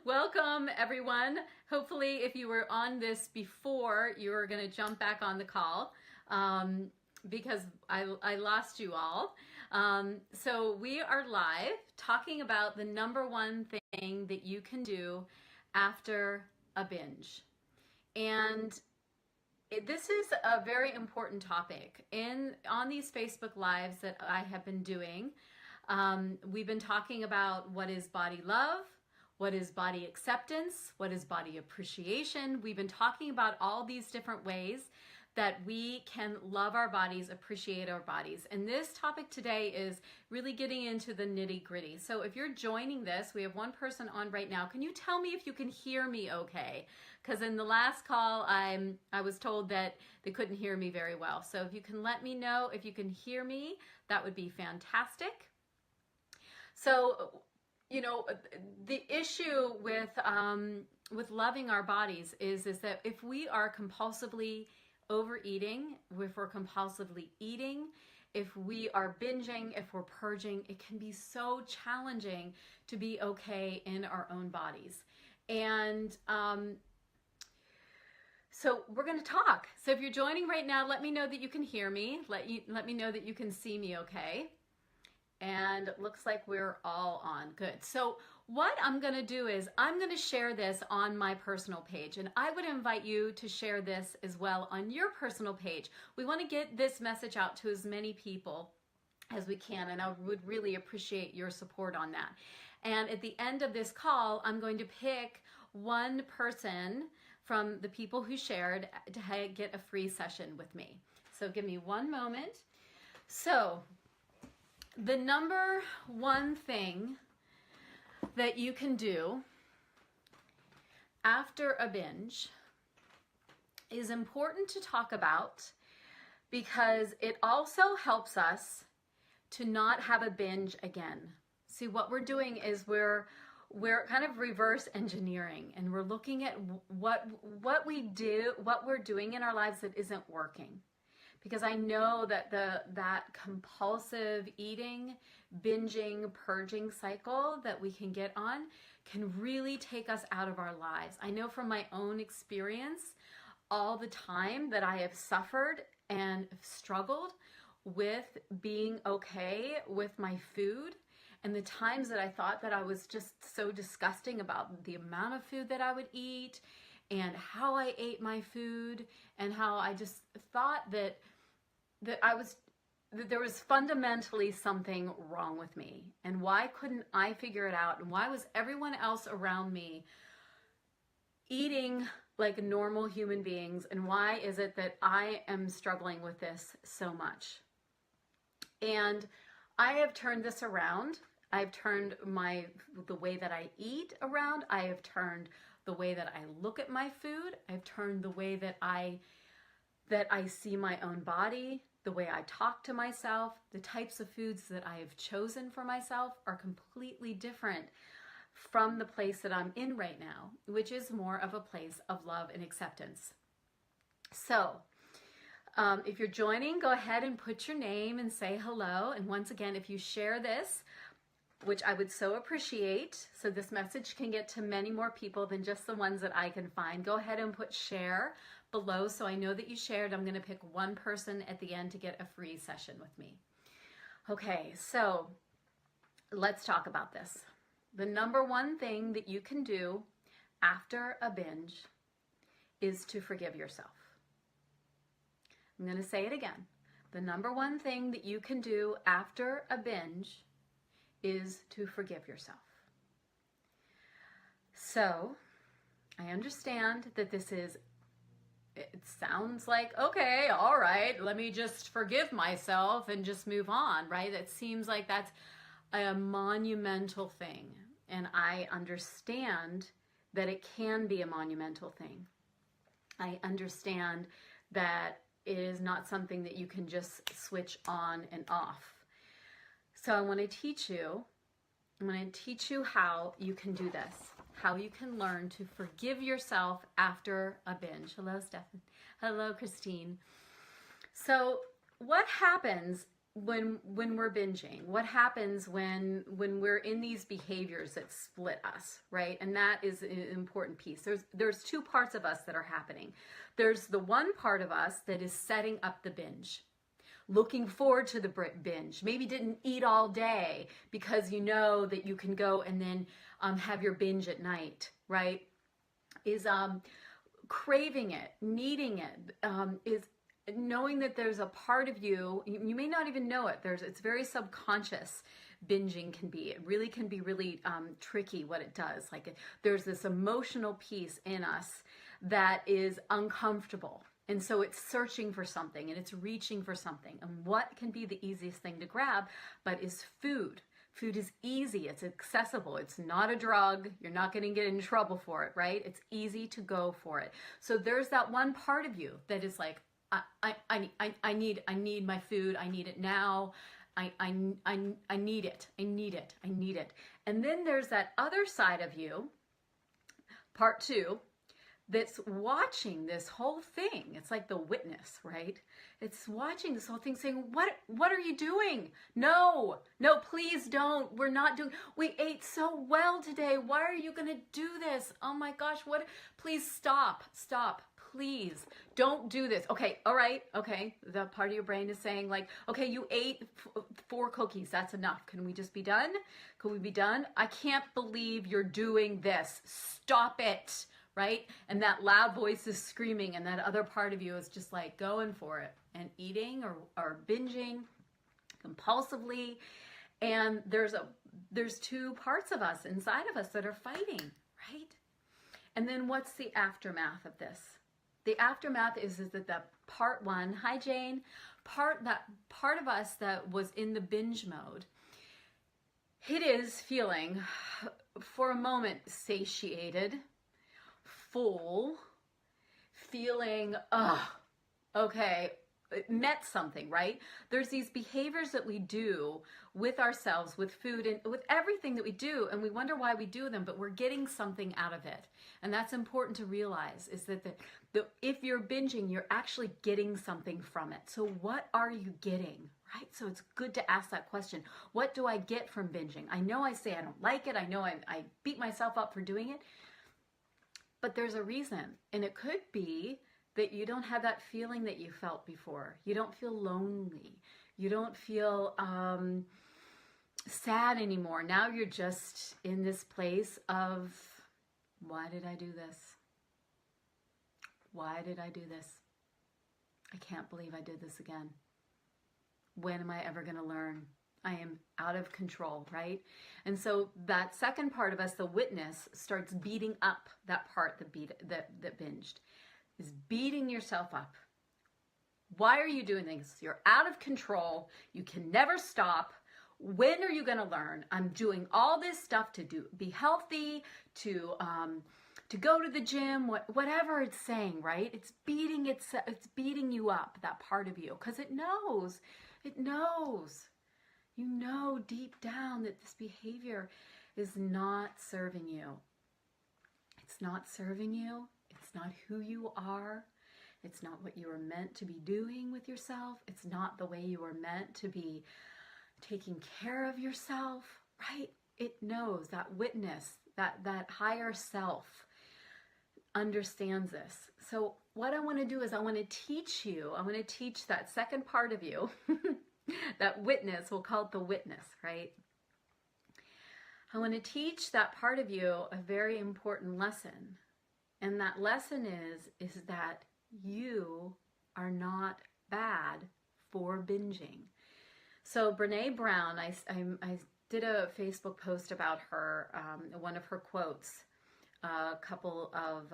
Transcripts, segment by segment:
Welcome, everyone. Hopefully, if you were on this before, you're going to jump back on the call because I lost you all. So we are live talking about the number one thing that you can do after a binge. And this is a very important topic. On these Facebook Lives that I have been doing, we've been talking about what is body love, what is body acceptance, what is body appreciation. We've been talking about all these different ways that we can love our bodies, appreciate our bodies. And this topic today is really getting into the nitty-gritty. So if you're joining this, we have one person on right now. Can you tell me if you can hear me okay? Because in the last call, I was told that they couldn't hear me very well. So if you can let me know if you can hear me, that would be fantastic. So, you know, the issue with loving our bodies is that if we are compulsively overeating, if we're compulsively eating, if we are binging, if we're purging, it can be so challenging to be okay in our own bodies. And so we're going to talk. So if you're joining right now, let me know that you can hear me. Let me know that you can see me okay. And it looks like we're all on. Good. So what I'm going to do is I'm going to share this on my personal page, and I would invite you to share this as well on your personal page. We want to get this message out to as many people as we can, and I would really appreciate your support on that. And at the end of this call, I'm going to pick one person from the people who shared to get a free session with me. So give me one moment. So the number one thing that you can do after a binge is important to talk about because it also helps us to not have a binge again. See, what we're doing is we're kind of reverse engineering, and we're looking at what we're doing in our lives that isn't working. Because I know that that compulsive eating, binging, purging cycle that we can get on can really take us out of our lives. I know from my own experience all the time that I have suffered and struggled with being okay with my food, and the times that I thought that I was just so disgusting about the amount of food that I would eat and how I ate my food, and how I just thought that there was fundamentally something wrong with me, and why couldn't I figure it out, and why was everyone else around me eating like normal human beings, and why is it that I am struggling with this so much? And I have turned this around. I've turned the way that I eat around. I have turned the way that I look at my food. I've turned the way that I see my own body, the way I talk to myself. The types of foods that I have chosen for myself are completely different from the place that I'm in right now, which is more of a place of love and acceptance. So if you're joining, go ahead and put your name and say hello. And once again, if you share this, which I would so appreciate, so this message can get to many more people than just the ones that I can find, go ahead and put share below so I know that you shared. I'm going to pick one person at the end to get a free session with me. Okay, so let's talk about this. The number one thing that you can do after a binge is to forgive yourself. I'm going to say it again. The number one thing that you can do after a binge is to forgive yourself. So I understand that it sounds like, okay, all right, let me just forgive myself and just move on, right? It seems like that's a monumental thing. And I understand that it can be a monumental thing. I understand that it is not something that you can just switch on and off. So I want to teach you how you can do this, how you can learn to forgive yourself after a binge. Hello, Stephen. Hello, Christine. So what happens when we're binging, what happens when we're in these behaviors that split us, right? And that is an important piece. There's two parts of us that are happening. There's the one part of us that is setting up the binge, looking forward to the binge, maybe didn't eat all day because you know that you can go and then have your binge at night, right? Is craving it, needing it, is knowing that there's a part of you, you may not even know it, it's very subconscious. Binging can be, it really can be really tricky what it does. Like there's this emotional piece in us that is uncomfortable. And so it's searching for something and it's reaching for something. And what can be the easiest thing to grab but is food. Food is easy, it's accessible, it's not a drug, you're not going to get in trouble for it, right? It's easy to go for it. So there's that one part of you that is like, I need my food, I need it now, I need it. And then there's that other side of you, part two, that's watching this whole thing. It's like the witness, right? It's watching this whole thing saying, what are you doing? No, please don't. We're not doing, we ate so well today. Why are you going to do this? Oh my gosh, please stop, please don't do this. Okay, all right, okay. The part of your brain is saying like, okay, you ate 4 cookies. That's enough. Can we just be done? Can we be done? I can't believe you're doing this. Stop it. Right? And that loud voice is screaming, and that other part of you is just like going for it and eating or binging compulsively. And there's two parts of us inside of us that are fighting, right? And then what's the aftermath of this? The aftermath is that the part one, hi Jane, that part of us that was in the binge mode, it is feeling for a moment satiated, full, feeling, okay, it met something, right? There's these behaviors that we do with ourselves, with food, and with everything that we do, and we wonder why we do them, but we're getting something out of it. And that's important to realize, is that if you're binging, you're actually getting something from it. So what are you getting, right? So it's good to ask that question. What do I get from binging? I know I say I don't like it. I know I beat myself up for doing it. But there's a reason, and it could be that you don't have that feeling that you felt before. You don't feel lonely. You don't feel sad anymore. Now you're just in this place of, why did I do this? Why did I do this? I can't believe I did this again. When am I ever going to learn? I am out of control, right? And so that second part of us, the witness, starts beating up that part that binged, is beating yourself up. Why are you doing this? You're out of control. You can never stop. When are you going to learn? I'm doing all this stuff to be healthy, to go to the gym, whatever it's saying, right? It's beating you up, that part of you, because it knows. You know deep down that this behavior is not serving you. It's not serving you. It's not who you are. It's not what you were meant to be doing with yourself. It's not the way you were meant to be taking care of yourself, right? It knows, that witness, that higher self understands this. So what I want to do is I want to teach that second part of you, that witness, we'll call it the witness, right? I want to teach that part of you a very important lesson. And that lesson is that you are not bad for binging. So Brene Brown, I did a Facebook post about her, one of her quotes, a couple of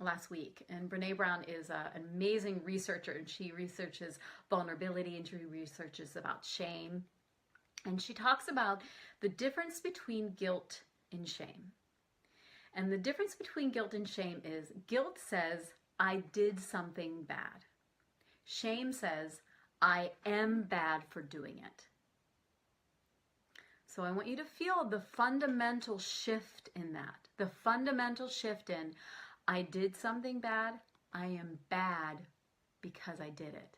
last week. And Brene Brown is an amazing researcher, and she researches vulnerability, and she researches about shame. And she talks about the difference between guilt and shame. And the difference between guilt and shame is guilt says, I did something bad. Shame says, I am bad for doing it. So I want you to feel the fundamental shift in that. The fundamental shift in, I did something bad, I am bad because I did it.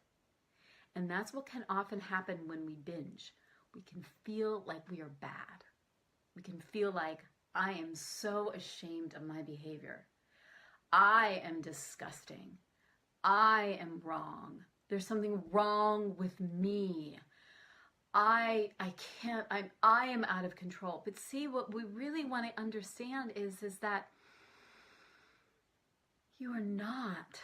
And that's what can often happen when we binge. We can feel like we are bad. We can feel like, I am so ashamed of my behavior. I am disgusting. I am wrong. There's something wrong with me. I can't, I am out of control. But see, what we really want to understand is that you are not.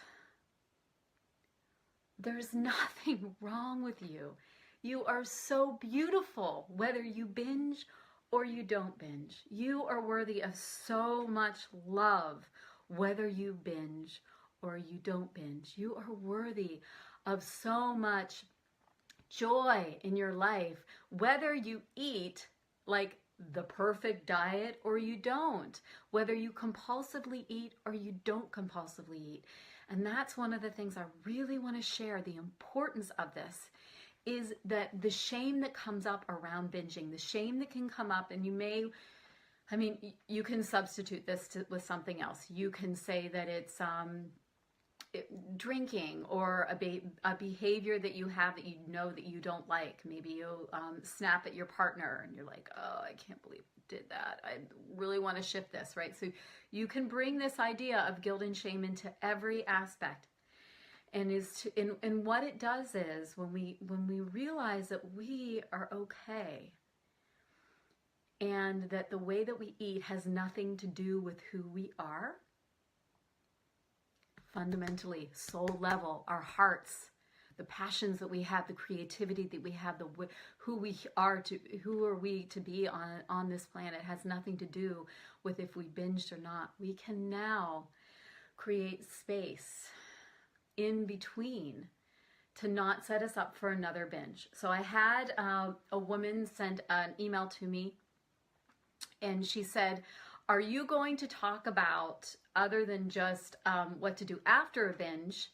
There's nothing wrong with you. You are so beautiful, whether you binge or you don't binge. You are worthy of so much love, whether you binge or you don't binge. You are worthy of so much joy in your life, whether you eat like the perfect diet or you don't, whether you compulsively eat or you don't compulsively eat. And that's one of the things I really want to share. The importance of this is that the shame that comes up around binging, the shame that can come up, and you can substitute this with something else. You can say that it's drinking, or a behavior that you have that you know that you don't like. Maybe you snap at your partner and you're like, oh, I can't believe I did that. I really want to shift this, right? So you can bring this idea of guilt and shame into every aspect. And what it does is when we realize that we are okay, and that the way that we eat has nothing to do with who we are, fundamentally, soul level, our hearts, the passions that we have, the creativity that we have, who are we to be on this planet has nothing to do with if we binged or not. We can now create space in between to not set us up for another binge. So I had a woman send an email to me, and she said, are you going to talk about, other than just what to do after a binge,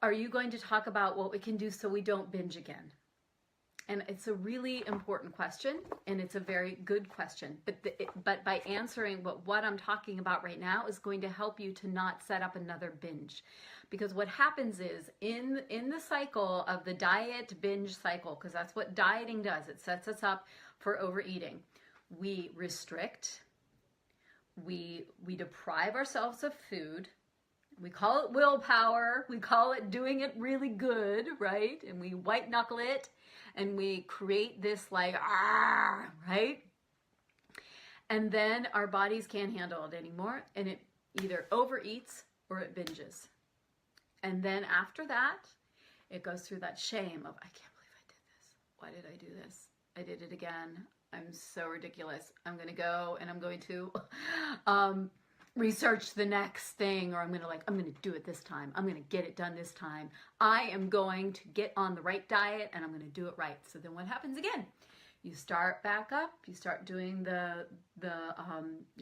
are you going to talk about what we can do so we don't binge again? And it's a really important question, and it's a very good question. But by answering what I'm talking about right now is going to help you to not set up another binge. Because what happens is, in the cycle of the diet binge cycle, because that's what dieting does, it sets us up for overeating. We restrict, we deprive ourselves of food. We call it willpower. We call it doing it really good, right? And we white knuckle it, and we create this like, right? And then our bodies can't handle it anymore, and it either overeats or it binges. And then after that, it goes through that shame of, I can't believe I did this. Why did I do this? I did it again. I'm so ridiculous. I'm going to go and I'm going to research the next thing, or I'm going to do it this time. I'm going to get it done this time. I am going to get on the right diet, and I'm going to do it right. So then what happens again? You start back up. You start doing the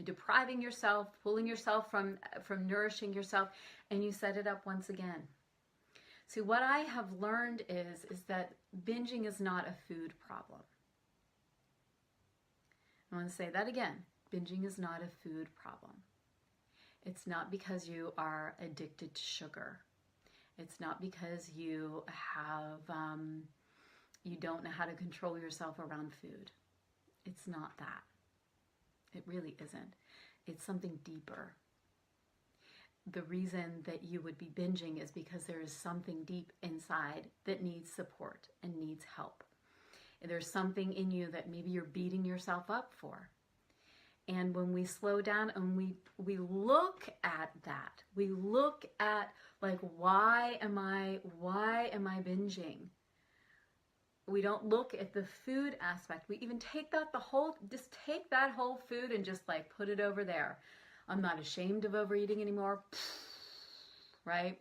depriving yourself, pulling yourself from nourishing yourself, and you set it up once again. See, what I have learned is that binging is not a food problem. I want to say that again. Binging is not a food problem. It's not because you are addicted to sugar. It's not because you have, you don't know how to control yourself around food. It's not that. It really isn't. It's something deeper. The reason that you would be binging is because there is something deep inside that needs support and needs help. There's something in you that maybe you're beating yourself up for. And when we slow down and we look at that, we look at like, why am I binging? We don't look at the food aspect. We even take just take that whole food and just like put it over there. I'm not ashamed of overeating anymore, right?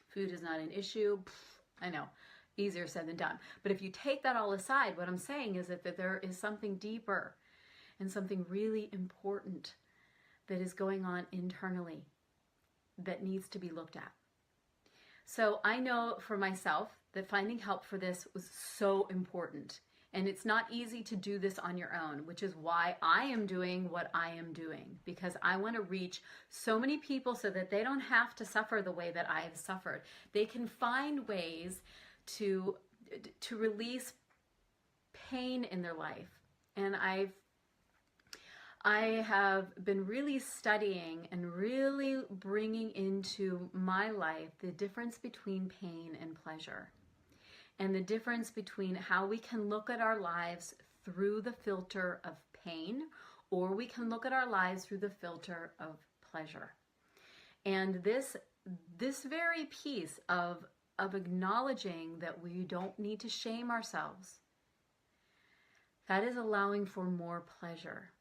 Food is not an issue. I know, easier said than done. But if you take that all aside, what I'm saying is that there is something deeper and something really important that is going on internally that needs to be looked at. So I know for myself that finding help for this was so important. And it's not easy to do this on your own, which is why I am doing what I am doing, because I want to reach so many people so that they don't have to suffer the way that I have suffered. They can find ways to release pain in their life. And I have been really studying and really bringing into my life the difference between pain and pleasure, and the difference between how we can look at our lives through the filter of pain, or we can look at our lives through the filter of pleasure. And this very piece of acknowledging that we don't need to shame ourselves, that is allowing for more pleasure.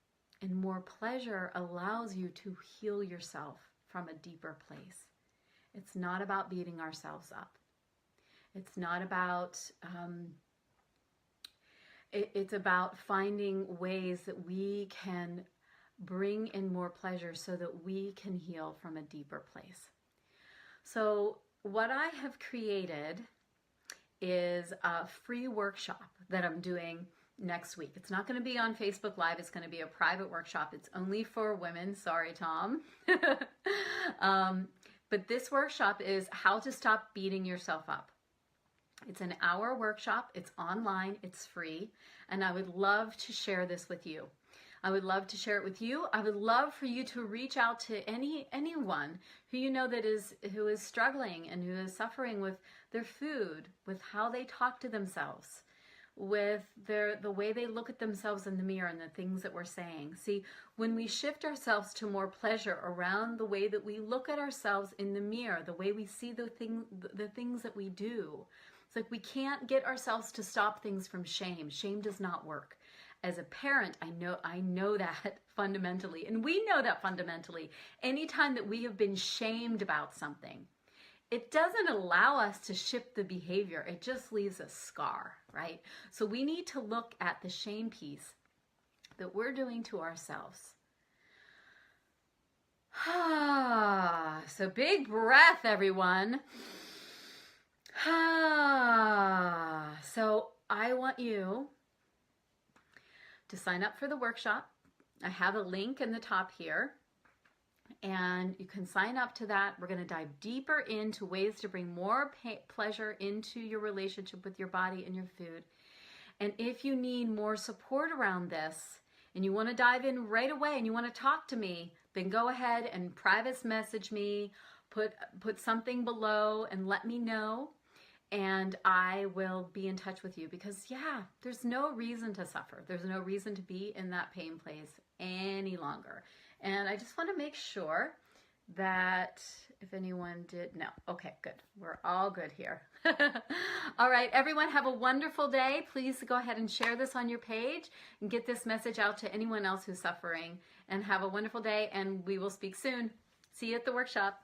And more pleasure allows you to heal yourself from a deeper place. It's not about beating ourselves up. It's not about, it's about finding ways that we can bring in more pleasure so that we can heal from a deeper place. So what I have created is a free workshop that I'm doing next week. It's not going to be on Facebook Live. It's going to be a private workshop. It's only for women. Sorry, Tom. But this workshop is how to stop beating yourself up. It's an hour workshop. It's online. It's free. And I would love to share this with you. I would love to share it with you. I would love for you to reach out to anyone who you know who is struggling and who is suffering with their food, with how they talk to themselves, with the way they look at themselves in the mirror and the things that we're saying. See, when we shift ourselves to more pleasure around the way that we look at ourselves in the mirror, the way we see the things that we do, it's like we can't get ourselves to stop things from shame. Shame does not work. As a parent, I know that fundamentally, and we know that fundamentally. Anytime that we have been shamed about something, it doesn't allow us to shift the behavior. It just leaves a scar, right? So we need to look at the shame piece that we're doing to ourselves. So big breath, everyone. So I want you to sign up for the workshop. I have a link in the top here, and you can sign up to that. We're going to dive deeper into ways to bring more pleasure into your relationship with your body and your food. And if you need more support around this and you want to dive in right away and you want to talk to me, then go ahead and private message me, put something below and let me know. And I will be in touch with you, because there's no reason to suffer. There's no reason to be in that pain place any longer. And I just want to make sure that if anyone did, no. Okay, good. We're all good here. All right, everyone, have a wonderful day. Please go ahead and share this on your page and get this message out to anyone else who's suffering. And have a wonderful day, and we will speak soon. See you at the workshop.